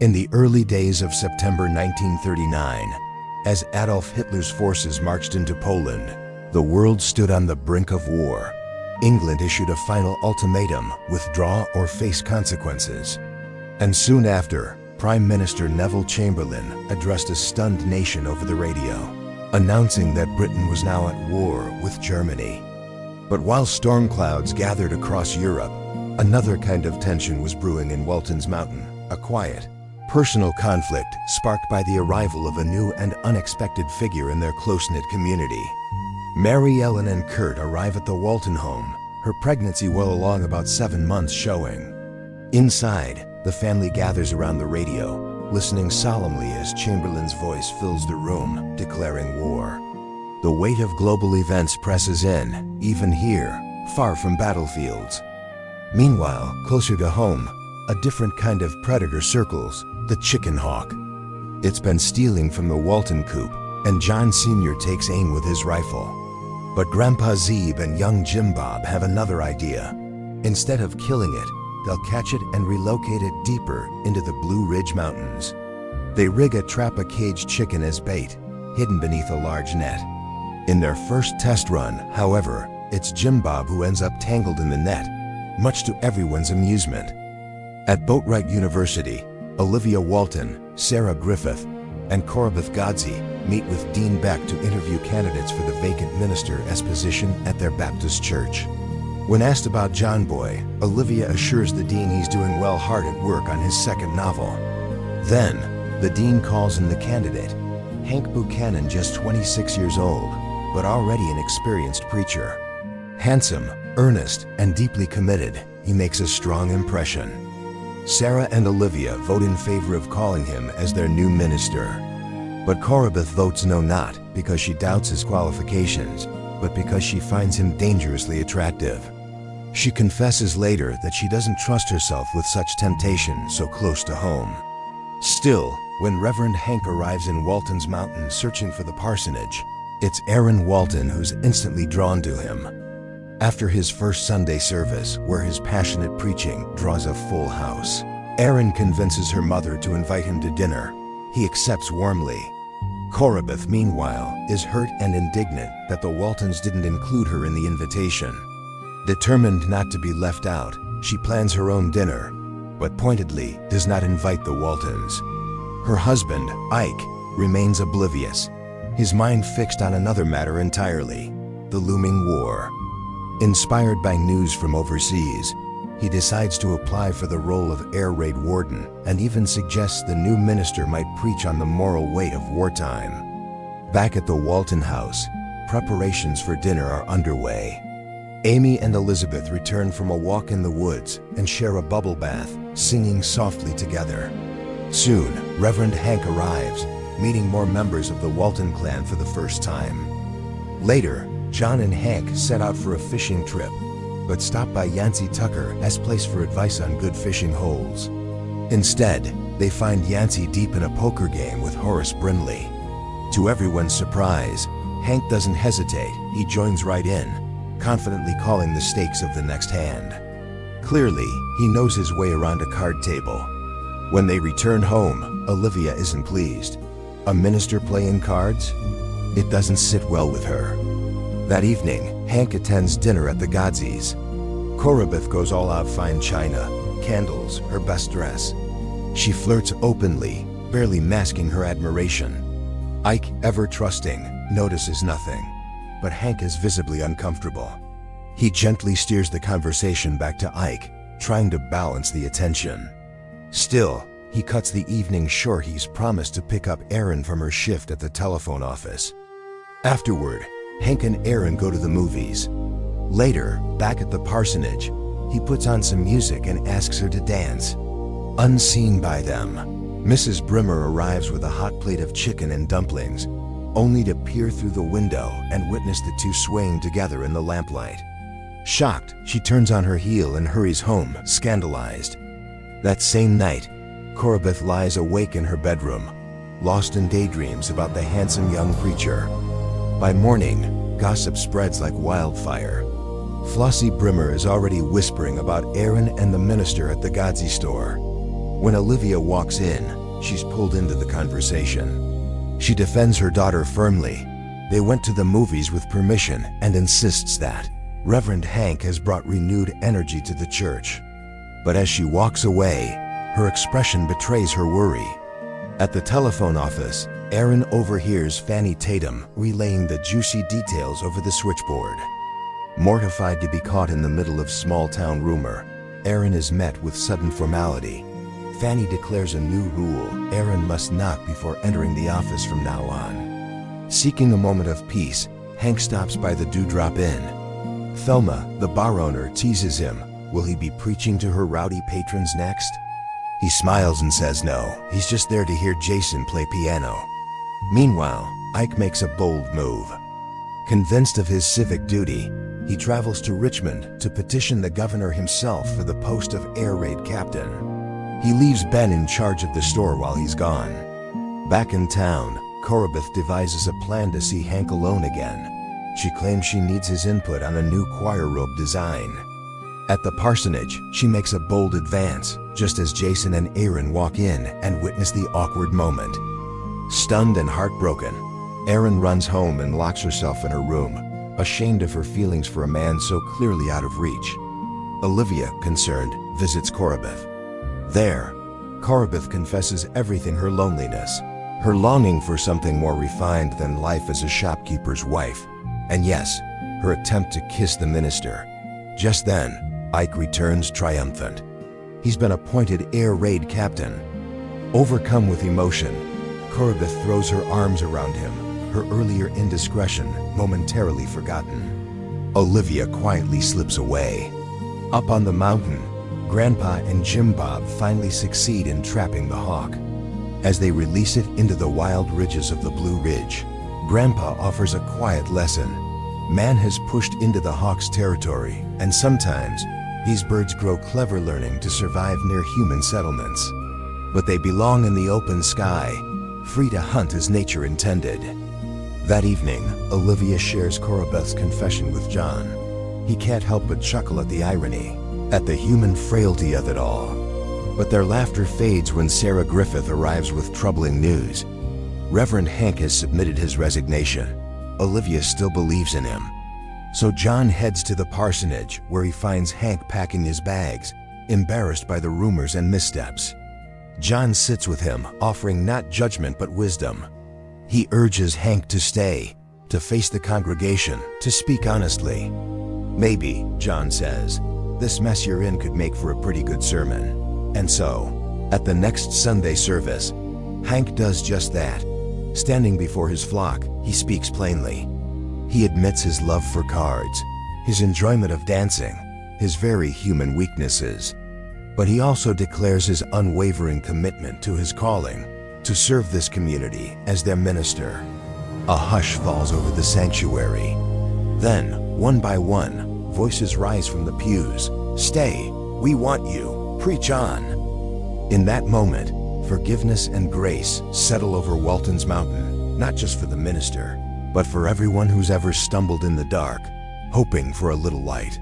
In the early days of September 1939, as Adolf Hitler's forces marched into Poland, the world stood on the brink of war. England issued a final ultimatum: withdraw or face consequences. And soon after, Prime Minister Neville Chamberlain addressed a stunned nation over the radio, announcing that Britain was now at war with Germany. But while storm clouds gathered across Europe, another kind of tension was brewing in Walton's mountain, a quiet, personal conflict sparked by the arrival of a new and unexpected figure in their close-knit community. Mary Ellen and Curt arrive at the Walton home, her pregnancy well along, about 7 months showing. Inside, the family gathers around the radio, listening solemnly as Chamberlain's voice fills the room, declaring war. The weight of global events presses in, even here, far from battlefields. Meanwhile, closer to home, a different kind of predator circles, the chicken hawk. It's been stealing from the Walton coop, and John Sr. takes aim with his rifle. But Grandpa Zeeb and young Jim Bob have another idea. Instead of killing it, they'll catch it and relocate it deeper into the Blue Ridge Mountains. They rig a trap, a caged chicken as bait, hidden beneath a large net. In their first test run, however, it's Jim Bob who ends up tangled in the net, much to everyone's amusement. At Boatwright University, Olivia Walton, Sarah Griffith, and Corabeth Godsey meet with Dean Beck to interview candidates for the vacant minister's position at their Baptist church. When asked about John Boy, Olivia assures the dean he's doing well, hard at work on his second novel. Then, the dean calls in the candidate, Hank Buchanan, just 26 years old, but already an experienced preacher. Handsome, earnest, and deeply committed, he makes a strong impression. Sarah and Olivia vote in favor of calling him as their new minister. But Corabeth votes no, not because she doubts his qualifications, but because she finds him dangerously attractive. She confesses later that she doesn't trust herself with such temptation so close to home. Still, when Reverend Hank arrives in Walton's mountain searching for the parsonage, it's Aaron Walton who's instantly drawn to him. After his first Sunday service, where his passionate preaching draws a full house, Aaron convinces her mother to invite him to dinner. He accepts warmly. Corabeth, meanwhile, is hurt and indignant that the Waltons didn't include her in the invitation. Determined not to be left out, she plans her own dinner, but pointedly does not invite the Waltons. Her husband, Ike, remains oblivious, his mind fixed on another matter entirely, the looming war. Inspired by news from overseas, he decides to apply for the role of air raid warden and even suggests the new minister might preach on the moral weight of wartime. Back at the Walton house, preparations for dinner are underway. Amy and Elizabeth return from a walk in the woods and share a bubble bath, singing softly together. Soon, Reverend Hank arrives, meeting more members of the Walton clan for the first time. Later, John and Hank set out for a fishing trip, but stop by Yancey Tucker's place for advice on good fishing holes. Instead, they find Yancey deep in a poker game with Horace Brindley. To everyone's surprise, Hank doesn't hesitate, he joins right in, confidently calling the stakes of the next hand. Clearly, he knows his way around a card table. When they return home, Olivia isn't pleased. A minister playing cards? It doesn't sit well with her. That evening, Hank attends dinner at the Godseys. Corabeth goes all out: fine china, candles, her best dress. She flirts openly, barely masking her admiration. Ike, ever trusting, notices nothing, but Hank is visibly uncomfortable. He gently steers the conversation back to Ike, trying to balance the attention. Still, he cuts the evening short. He's promised to pick up Aaron from her shift at the telephone office. Afterward, Hank and Aaron go to the movies. Later, back at the parsonage, he puts on some music and asks her to dance. Unseen by them, Mrs. Brimmer arrives with a hot plate of chicken and dumplings, only to peer through the window and witness the two swaying together in the lamplight. Shocked, she turns on her heel and hurries home, scandalized. That same night, Corabeth lies awake in her bedroom, lost in daydreams about the handsome young preacher. By morning, gossip spreads like wildfire. Flossie Brimmer is already whispering about Aaron and the minister at the Godsey store. When Olivia walks in, she's pulled into the conversation. She defends her daughter firmly. They went to the movies with permission and insists that Reverend Hank has brought renewed energy to the church. But as she walks away, her expression betrays her worry. At the telephone office, Aaron overhears Fanny Tatum relaying the juicy details over the switchboard. Mortified to be caught in the middle of small-town rumor, Aaron is met with sudden formality. Fanny declares a new rule: Aaron must knock before entering the office from now on. Seeking a moment of peace, Hank stops by the Dewdrop Inn. Thelma, the bar owner, teases him. Will he be preaching to her rowdy patrons next? He smiles and says no, he's just there to hear Jason play piano. Meanwhile, Ike makes a bold move. Convinced of his civic duty, he travels to Richmond to petition the governor himself for the post of air raid captain. He leaves Ben in charge of the store while he's gone. Back in town, Corabeth devises a plan to see Hank alone again. She claims she needs his input on a new choir robe design. At the parsonage, she makes a bold advance, just as Jason and Aaron walk in and witness the awkward moment. Stunned and heartbroken, Aaron runs home and locks herself in her room, ashamed of her feelings for a man so clearly out of reach. Olivia, concerned, visits Corabeth. There, Corabeth confesses everything: her loneliness, her longing for something more refined than life as a shopkeeper's wife, and yes, her attempt to kiss the minister. Just then, Ike returns triumphant. He's been appointed air raid captain. Overcome with emotion, Corabeth throws her arms around him, her earlier indiscretion momentarily forgotten. Olivia quietly slips away. Up on the mountain, Grandpa and Jim Bob finally succeed in trapping the hawk. As they release it into the wild ridges of the Blue Ridge, Grandpa offers a quiet lesson. Man has pushed into the hawk's territory, and sometimes these birds grow clever, learning to survive near human settlements. But they belong in the open sky, free to hunt as nature intended. That evening, Olivia shares Corabeth's confession with John. He can't help but chuckle at the irony, at the human frailty of it all. But their laughter fades when Sarah Griffith arrives with troubling news. Reverend Hank has submitted his resignation. Olivia still believes in him. So John heads to the parsonage, where he finds Hank packing his bags, embarrassed by the rumors and missteps. John sits with him, offering not judgment but wisdom. He urges Hank to stay, to face the congregation, to speak honestly. Maybe, John says, this mess you're in could make for a pretty good sermon. And so, at the next Sunday service, Hank does just that. Standing before his flock, he speaks plainly. He admits his love for cards, his enjoyment of dancing, his very human weaknesses. But he also declares his unwavering commitment to his calling, to serve this community as their minister. A hush falls over the sanctuary. Then, one by one, voices rise from the pews. Stay, we want you, preach on. In that moment, forgiveness and grace settle over Walton's mountain, not just for the minister, but for everyone who's ever stumbled in the dark, hoping for a little light.